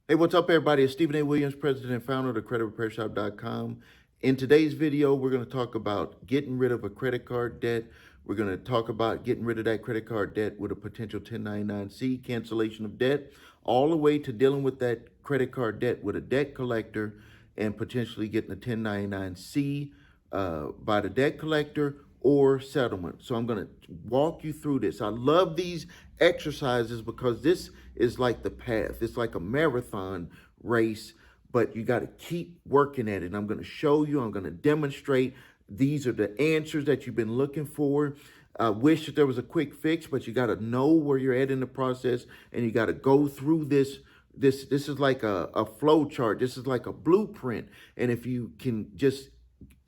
Hey, what's up, everybody? It's Stephen A. Williams, president and founder of creditor.com. In today's video, we're going to talk about getting rid of a credit card debt. We're going to talk about getting rid of that credit card debt with a potential 1099-C, cancellation of debt, all the way to dealing with that credit card debt with a debt collector and potentially getting a 1099-C by the debt collector or settlement. So I'm going to walk you through this. I love these exercises because this is like the path. It's like a marathon race, but you got to keep working at it. And I'm going to show you, I'm going to demonstrate. These are the answers that you've been looking for. I wish that there was a quick fix, but you got to know where you're at in the process, and you got to go through this. This is like a flow chart. This is like a blueprint. And if you can just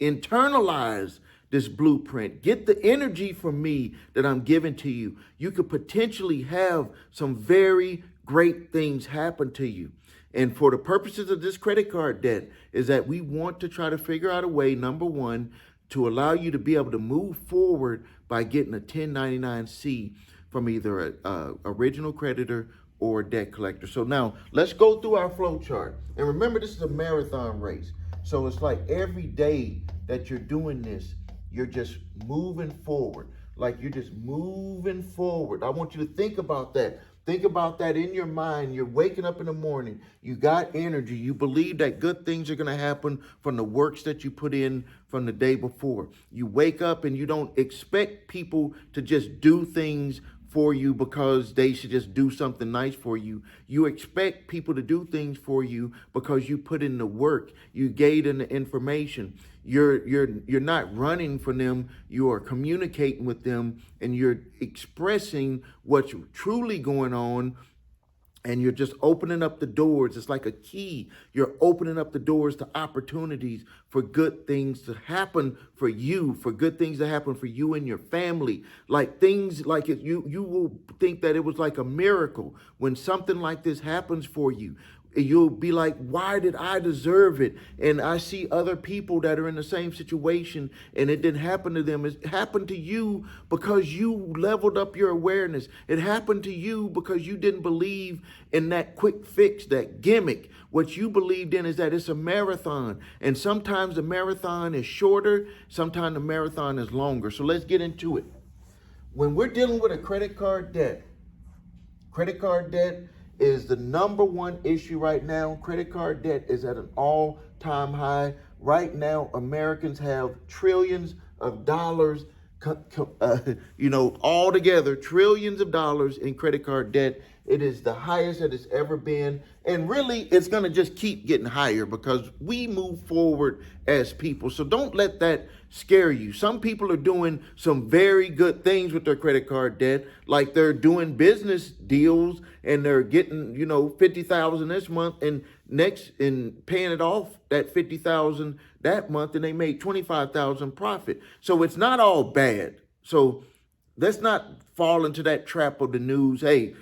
internalize this blueprint, get the energy from me that I'm giving to you, you could potentially have some very great things happen to you. And for the purposes of this credit card debt is that we want to try to figure out a way, number one, to allow you to be able to move forward by getting a 1099-C from either a original creditor or a debt collector. So now let's go through our flow chart. And remember, this is a marathon race. So it's like every day that you're doing this, you're just moving forward. Like you're just moving forward. I want you to think about that. Think about that in your mind. You're waking up in the morning. You got energy. You believe that good things are going to happen from the works that you put in from the day before. You wake up and you don't expect people to just do things for you because they should just do something nice for you. You expect people to do things for you because you put in the work. You gave them the information. You're not running from them. You are communicating with them, and you're expressing what's truly going on. And you're just opening up the doors. It's like a key. You're opening up the doors to opportunities for good things to happen for you, for good things to happen for you and your family. Like things like it, you will think that it was like a miracle when something like this happens for you. You'll be like, why did I deserve it? And I see other people that are in the same situation and it didn't happen to them. It happened to you because you leveled up your awareness. It happened to you because you didn't believe in that quick fix, that gimmick. What you believed in is that it's a marathon. And sometimes the marathon is shorter. Sometimes the marathon is longer. So let's get into it. When we're dealing with a credit card debt is the number one issue right now. Credit card debt is at an all-time high. Right now, Americans have trillions of dollars, all together, trillions of dollars in credit card debt. It is the highest that it's ever been. And really, it's going to just keep getting higher because we move forward as people. So don't let that scare you. Some people are doing some very good things with their credit card debt, like they're doing business deals and they're getting, $50,000 this month and next and paying it off that $50,000 that month, and they made $25,000 profit. So it's not all bad. So let's not fall into that trap of the news. Hey,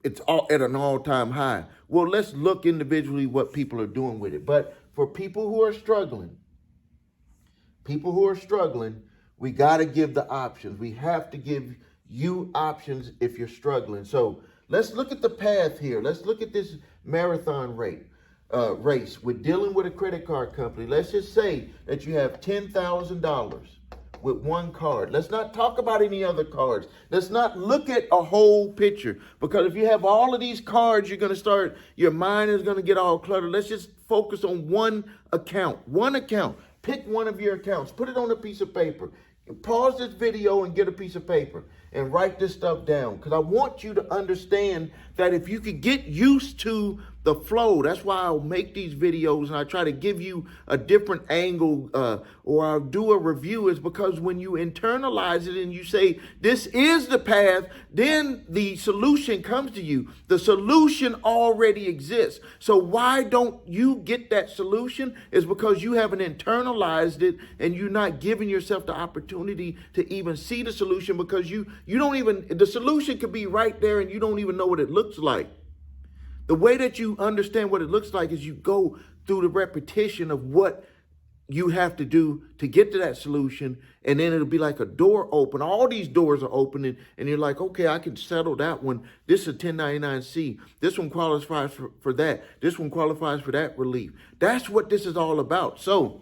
it's all at an all-time high. Well, let's look individually what people are doing with it. But for people who are struggling, we got to give the options. We have to give you options if you're struggling. So let's look at the path here. Let's look at this marathon race. We're dealing with a credit card company. Let's just say that you have $10,000 with one card. Let's not talk about any other cards. Let's not look at a whole picture, because if you have all of these cards, your mind is going to get all cluttered. Let's just focus on one account. Pick one of your accounts, put it on a piece of paper. Pause this video and get a piece of paper and write this stuff down, because I want you to understand that if you could get used to the flow, that's why I'll make these videos and I try to give you a different angle or I'll do a review, is because when you internalize it and you say, this is the path, then the solution comes to you. The solution already exists. So why don't you get that solution? Is because you haven't internalized it and you're not giving yourself the opportunity to even see the solution, because the solution could be right there and you don't even know what it looks like. The way that you understand what it looks like is you go through the repetition of what you have to do to get to that solution, and then it'll be like a door open. All these doors are opening, and you're like, okay, I can settle that one. This is a 1099-C. This one qualifies for that. This one qualifies for that relief. That's what this is all about. So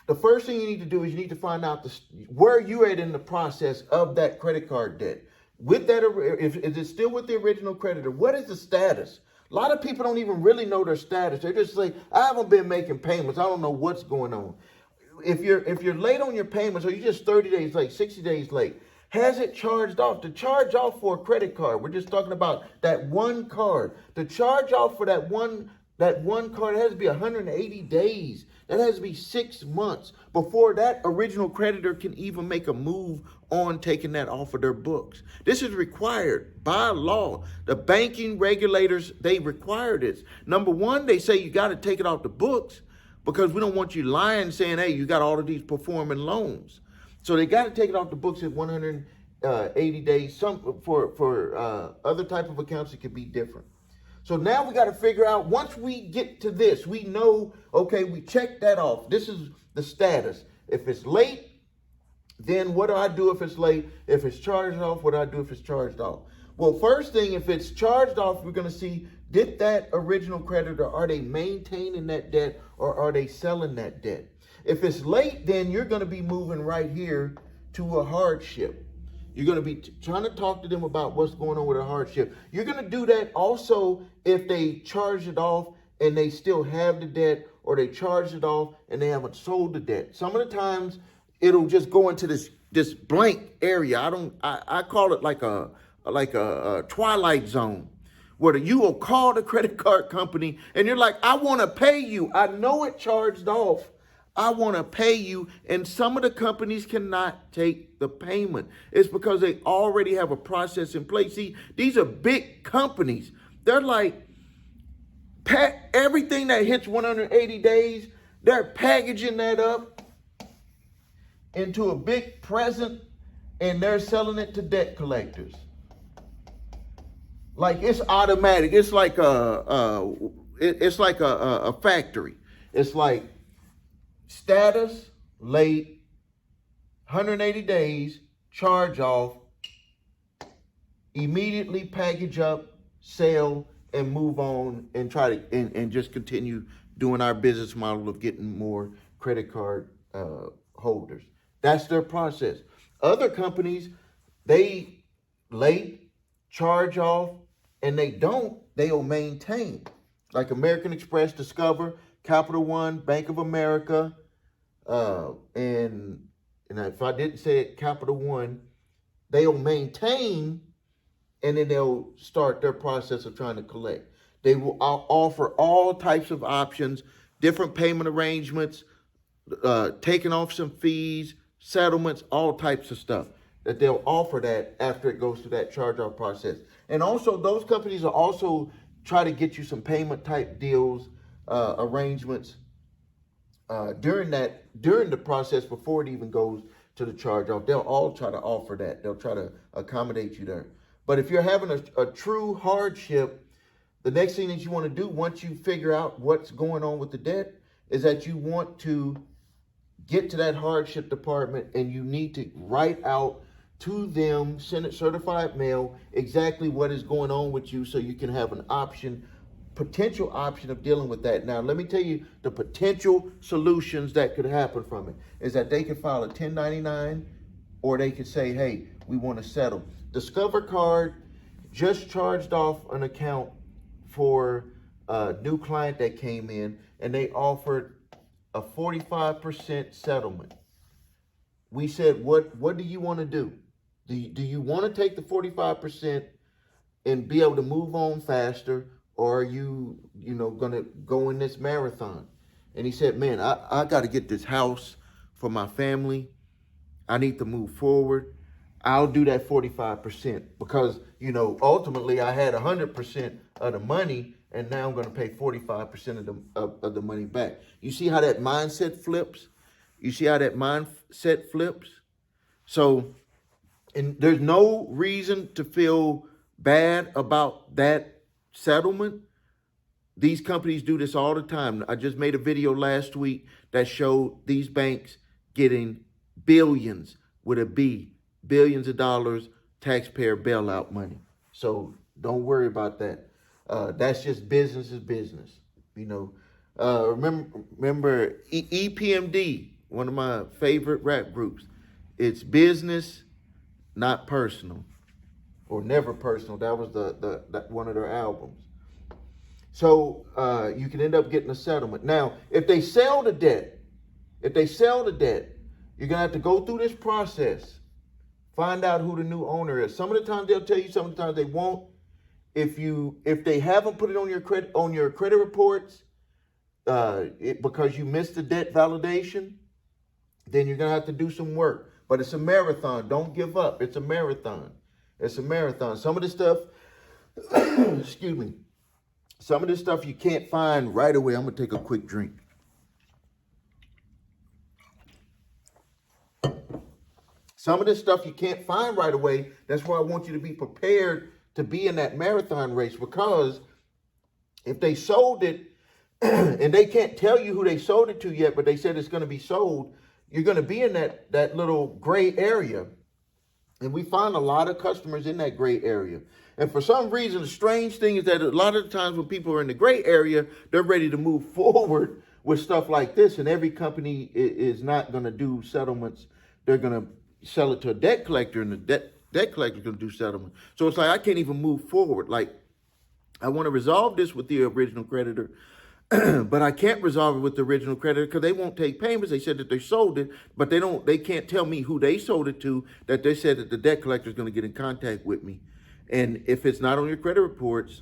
the first thing you need to do is you need to find out where you're at in the process of that credit card debt. With that, if it's still with the original creditor, what is the status? A lot of people don't even really know their status. They just say, I haven't been making payments. I don't know what's going on. If you're late on your payments, or you're just 30 days late, 60 days late, has it charged off? To charge off for a credit card, we're just talking about that one card. To charge off for that one card, it has to be 180 days. That has to be 6 months before that original creditor can even make a move on taking that off of their books. This is required by law. The banking regulators, they require this. Number one, they say you got to take it off the books because we don't want you lying saying, hey, you got all of these performing loans. So they got to take it off the books at 180 days. Some for other type of accounts, it could be different. So now we got to figure out, once we get to this, we know, okay, we checked that off. This is the status. If it's late, then what do I do if it's late? If it's charged off, what do I do if it's charged off? Well, first thing, if it's charged off, we're going to see, did that original creditor, are they maintaining that debt or are they selling that debt? If it's late, then you're going to be moving right here to a hardship. You're going to be trying to talk to them about what's going on with a hardship. You're going to do that also if they charge it off and they still have the debt, or they charge it off and they haven't sold the debt. Some of the times it'll just go into this blank area. I call it like a twilight zone, where you will call the credit card company and you're like, I want to pay you. I know it charged off. I want to pay you. And some of the companies cannot take the payment. It's because they already have a process in place. See, these are big companies. They're like, everything that hits 180 days, they're packaging that up into a big present and they're selling it to debt collectors. Like it's automatic. It's like a factory. It's like status, late, 180 days, charge off, immediately package up, sell, and move on and try to and just continue doing our business model of getting more credit card holders. That's their process. Other companies, they late, charge off, and they'll maintain. Like American Express, Discover, Capital One, Bank of America, and if I didn't say it, Capital One, they'll maintain, and then they'll start their process of trying to collect. They will offer all types of options, different payment arrangements, taking off some fees, settlements, all types of stuff that they'll offer that after it goes through that charge-off process. And also, those companies will also try to get you some payment type deals, arrangements during the process before it even goes to the charge-off. They'll all try to offer that. They'll try to accommodate you there. But if you're having a true hardship, the next thing that you want to do once you figure out what's going on with the debt is that you want to get to that hardship department and you need to write out to them, send it certified mail, exactly what is going on with you so you can have an option, potential option of dealing with that. Now, let me tell you the potential solutions that could happen from it is that they could file a 1099 or they could say, hey, we want to settle. Discover Card just charged off an account for a new client that came in, and they offered a 45% settlement. We said, what do you want to do? Do you want to take the 45% and be able to move on faster, or are you going to go in this marathon? And he said, man, I got to get this house for my family. I need to move forward. I'll do that 45% because, ultimately I had 100% of the money and now I'm going to pay 45% of the money back. You see how that mindset flips? So, and there's no reason to feel bad about that settlement These companies do this all the time. I just made a video last week that showed these banks getting billions with a B, billions of dollars taxpayer bailout money. So don't worry about that. That's just business is business. Remember EPMD, one of my favorite rap groups. It's business, not personal, or never personal. That was the one of their albums. So you can end up getting a settlement. Now, if they sell the debt, you're gonna have to go through this process, find out who the new owner is. Some of the times they'll tell you, some of the times they won't. If they haven't put it on your credit reports, because you missed the debt validation, then you're gonna have to do some work. But it's a marathon. Don't give up. It's a marathon. It's a marathon. Some of this stuff, excuse me. Some of this stuff you can't find right away. I'm going to take a quick drink. Some of this stuff you can't find right away. That's why I want you to be prepared to be in that marathon race, because if they sold it and they can't tell you who they sold it to yet, but they said it's going to be sold, you're going to be in that little gray area. And we find a lot of customers in that gray area. And for some reason, the strange thing is that a lot of the times when people are in the gray area, they're ready to move forward with stuff like this. And every company is not going to do settlements. They're going to sell it to a debt collector, and the debt collector is going to do settlement. So it's like, I can't even move forward. Like, I want to resolve this with the original creditor, but I can't resolve it with the original creditor because they won't take payments. They said that they sold it, but they can't tell me who they sold it to, that they said that the debt collector is going to get in contact with me. And if it's not on your credit reports,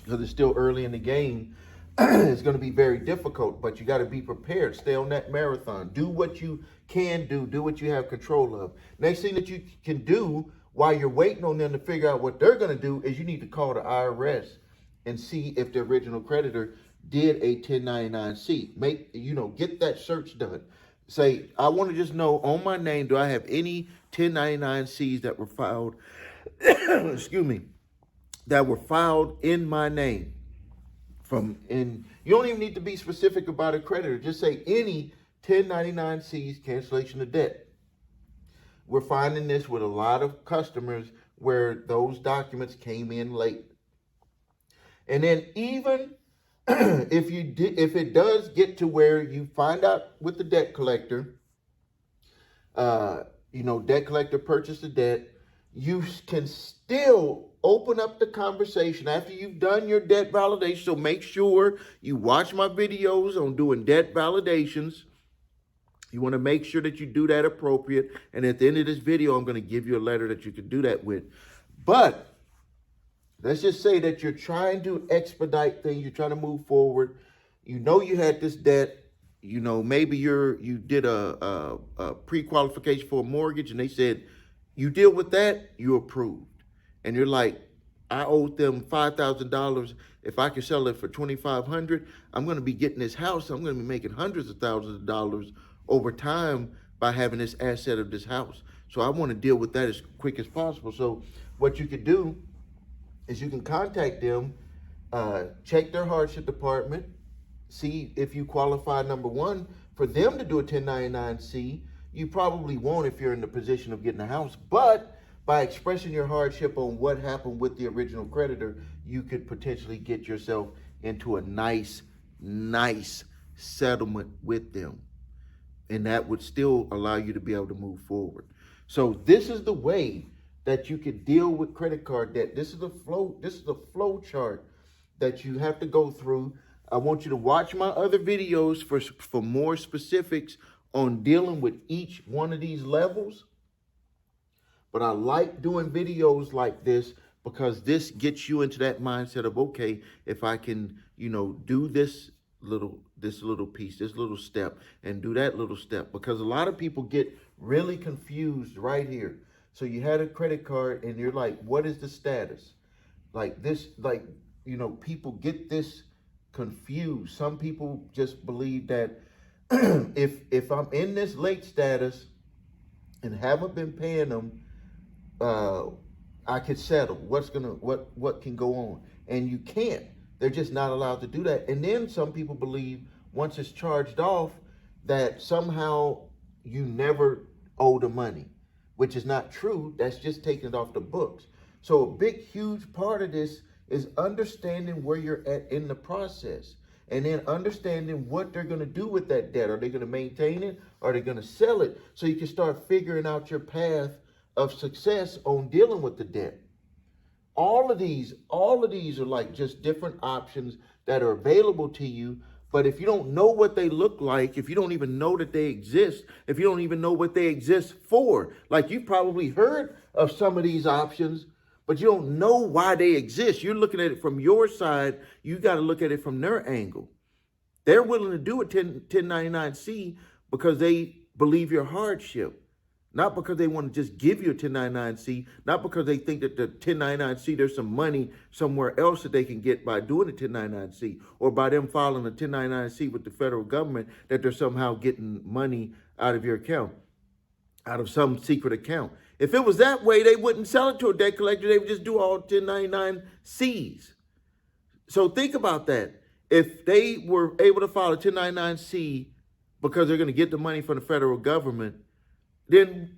because it's still early in the game, it's going to be very difficult, but you got to be prepared. Stay on that marathon. Do what you can do. Do what you have control of. Next thing that you can do while you're waiting on them to figure out what they're going to do is you need to call the IRS and see if the original creditor did a 1099-C. Get that search done. Say, I want to just know on my name, do I have any 1099-Cs that were filed, excuse me, that were filed in my name? You don't even need to be specific about a creditor. Just say any 1099-Cs, cancellation of debt. We're finding this with a lot of customers where those documents came in late. And then even if it does get to where you find out with the debt collector, debt collector purchased the debt, you can still open up the conversation after you've done your debt validation. So make sure you watch my videos on doing debt validations. You want to make sure that you do that appropriate. And at the end of this video, I'm going to give you a letter that you can do that with. But let's just say that you're trying to expedite things. You're trying to move forward. You know you had this debt. Maybe you did a pre-qualification for a mortgage, and they said, you deal with that, you approved. And you're like, I owed them $5,000. If I can sell it for $2,500, I'm going to be getting this house. I'm going to be making hundreds of thousands of dollars over time by having this asset of this house. So I want to deal with that as quick as possible. So what you could do is you can contact them, check their hardship department, see if you qualify, number one, for them to do a 1099-C. You probably won't if you're in the position of getting a house, but by expressing your hardship on what happened with the original creditor, you could potentially get yourself into a nice settlement with them. And that would still allow you to be able to move forward. So this is the way that you could deal with credit card debt. This is the flow chart that you have to go through. I want you to watch my other videos for more specifics on dealing with each one of these levels. But I like doing videos like this because this gets you into that mindset of, okay, if I can, do this little piece, this little step, and do that little step, because a lot of people get really confused right here. So you had a credit card and you're like, what is the status? People get this confused. Some people just believe that if I'm in this late status and haven't been paying them, I could settle. What can go on? And you can't. They're just not allowed to do that. And then some people believe once it's charged off that somehow you never owe the money, which is not true. That's just taking it off the books. So a big, huge part of this is understanding where you're at in the process, and then understanding what they're going to do with that debt. Are they going to maintain it? Are they going to sell it? So you can start figuring out your path of success on dealing with the debt. All of these are like just different options that are available to you. But if you don't know what they look like, if you don't even know that they exist, if you don't even know what they exist for, like you've probably heard of some of these options, but you don't know why they exist. You're looking at it from your side. You got to look at it from their angle. They're willing to do a 1099-C because they believe your hardship. Not because they want to just give you a 1099-C, not because they think that the 1099-C, there's some money somewhere else that they can get by doing a 1099-C, or by them filing a 1099-C with the federal government, that they're somehow getting money out of your account, out of some secret account. If it was that way, they wouldn't sell it to a debt collector. They would just do all 1099-Cs. So think about that. If they were able to file a 1099-C because they're going to get the money from the federal government, then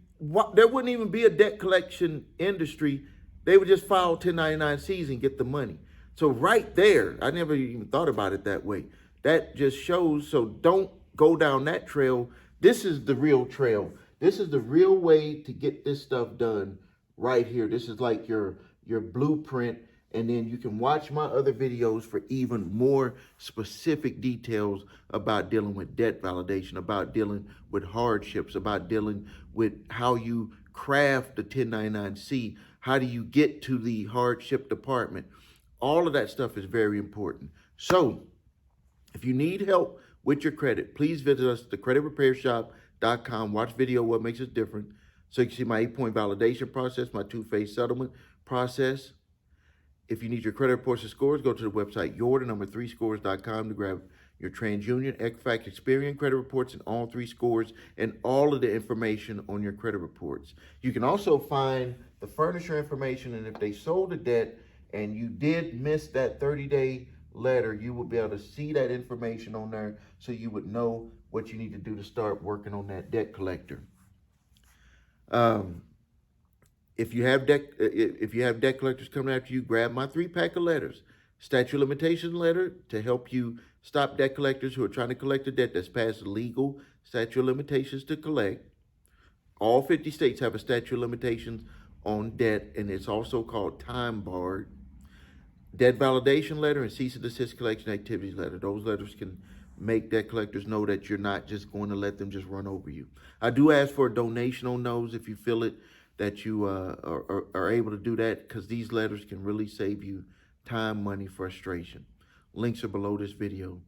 there wouldn't even be a debt collection industry. They would just file 1099-Cs and get the money. So right there, I never even thought about it that way. That just shows, so don't go down that trail. This is the real trail. This is the real way to get this stuff done right here. This is like your blueprint. And then you can watch my other videos for even more specific details about dealing with debt validation, about dealing with hardships, about dealing with how you craft the 1099-C, how do you get to the hardship department. All of that stuff is very important. So if you need help with your credit, please visit us at thecreditrepairshop.com. Watch video What Makes Us Different, so you can see my 8-point validation process, my 2-phase settlement process. If you need your credit reports and scores, go to the website your3scores.com to grab your TransUnion, Equifax, Experian credit reports and all 3 scores and all of the information on your credit reports. You can also find the furnisher information, and if they sold a debt and you did miss that 30-day letter, you will be able to see that information on there, so you would know what you need to do to start working on that debt collector. If you have debt collectors coming after you, grab my 3-pack of letters. Statute of limitations letter to help you stop debt collectors who are trying to collect a debt that's past the legal statute of limitations to collect. All 50 states have a statute of limitations on debt, and it's also called time barred. Debt validation letter and cease and desist collection activities letter. Those letters can make debt collectors know that you're not just going to let them just run over you. I do ask for a donation on those if you feel it, that you are able to do that, because these letters can really save you time, money, frustration. Links are below this video.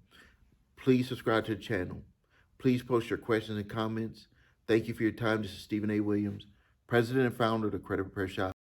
Please subscribe to the channel. Please post your questions and comments. Thank you for your time. This is Stephen A. Williams, President and founder of the Credit Repair Shop.